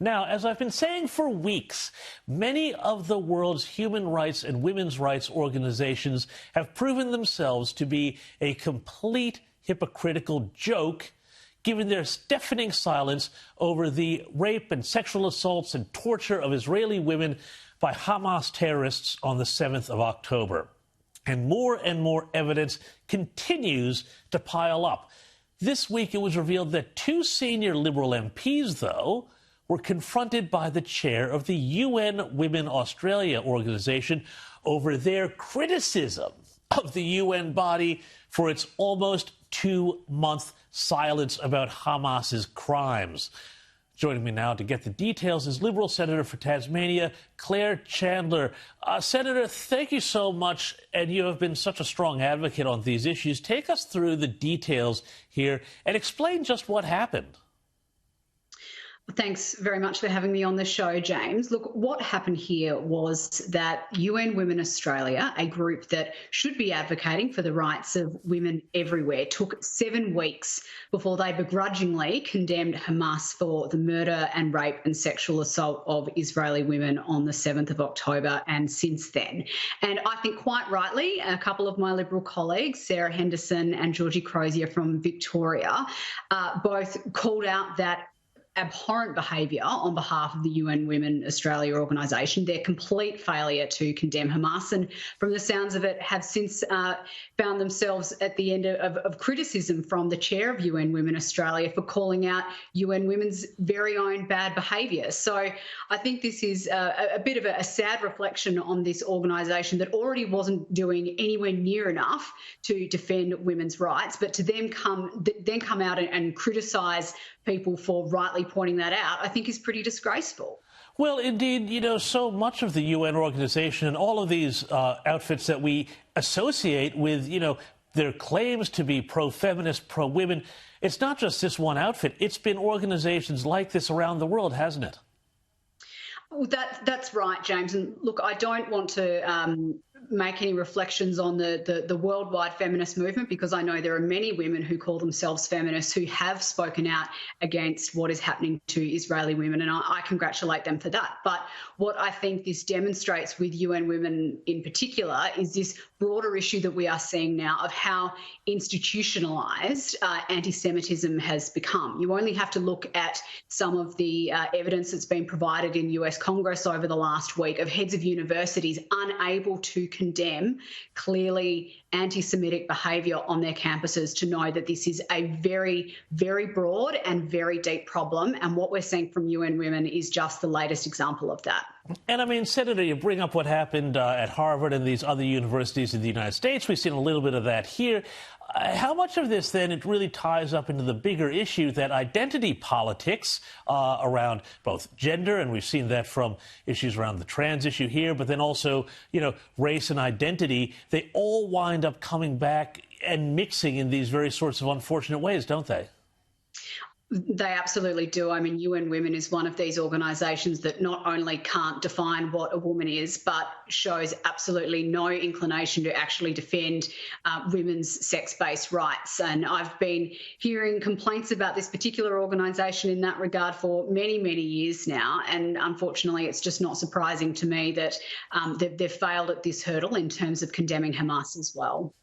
Now, as I've been saying for weeks, many of the world's human rights and women's rights organizations have proven themselves to be a complete hypocritical joke, given their deafening silence over the rape and sexual assaults and torture of Israeli women by Hamas terrorists on the 7th of October. And more evidence continues to pile up. This week it was revealed that two senior Liberal MPs, though, were confronted by the chair of the UN Women Australia organization over their criticism of the UN body for its almost 2-month silence about Hamas's crimes. Joining me now to get the details is Liberal Senator for Tasmania, Claire Chandler. Senator, thank you so much, and you have been such a strong advocate on these issues. Take us through the details here and explain just what happened. Thanks very much for having me on the show, James. Look, what happened here was that UN Women Australia, a group that should be advocating for the rights of women everywhere, took 7 weeks before they begrudgingly condemned Hamas for the murder and rape and sexual assault of Israeli women on the 7th of October and since then. And I think quite rightly, a couple of my Liberal colleagues, Sarah Henderson and Georgie Crozier from Victoria, both called out that abhorrent behaviour on behalf of the UN Women Australia organisation, their complete failure to condemn Hamas, and from the sounds of it have since found themselves at the end of criticism from the chair of UN Women Australia for calling out UN Women's very own bad behaviour. So I think this is a bit of a sad reflection on this organisation that already wasn't doing anywhere near enough to defend women's rights, but to then come out and criticise people for rightly pointing that out, I think is pretty disgraceful. Well, indeed, so much of the UN organization and all of these outfits that we associate with, their claims to be pro-feminist, pro-women, it's not just this one outfit. It's been organizations like this around the world, hasn't it? Well, that's right, James. And look, I don't want to make any reflections on the worldwide feminist movement, because I know there are many women who call themselves feminists who have spoken out against what is happening to Israeli women, and I congratulate them for that. But what I think this demonstrates with UN Women in particular is this broader issue that we are seeing now of how institutionalised anti-Semitism has become. You only have to look at some of the evidence that's been provided in US Congress over the last week of heads of universities unable to condemn clearly anti-Semitic behaviour on their campuses to know that this is a very, very broad and very deep problem. And what we're seeing from UN Women is just the latest example of that. And I mean, Senator, you bring up what happened at Harvard and these other universities in the United States. We've seen a little bit of that here. How much of this, then, it really ties up into the bigger issue that identity politics around both gender, and we've seen that from issues around the trans issue here, but then also, race and identity, they all wind up coming back and mixing in these very sorts of unfortunate ways, don't they? They absolutely do. I mean, UN Women is one of these organisations that not only can't define what a woman is, but shows absolutely no inclination to actually defend women's sex-based rights. And I've been hearing complaints about this particular organisation in that regard for many, many years now. And unfortunately, it's just not surprising to me that they've failed at this hurdle in terms of condemning Hamas as well.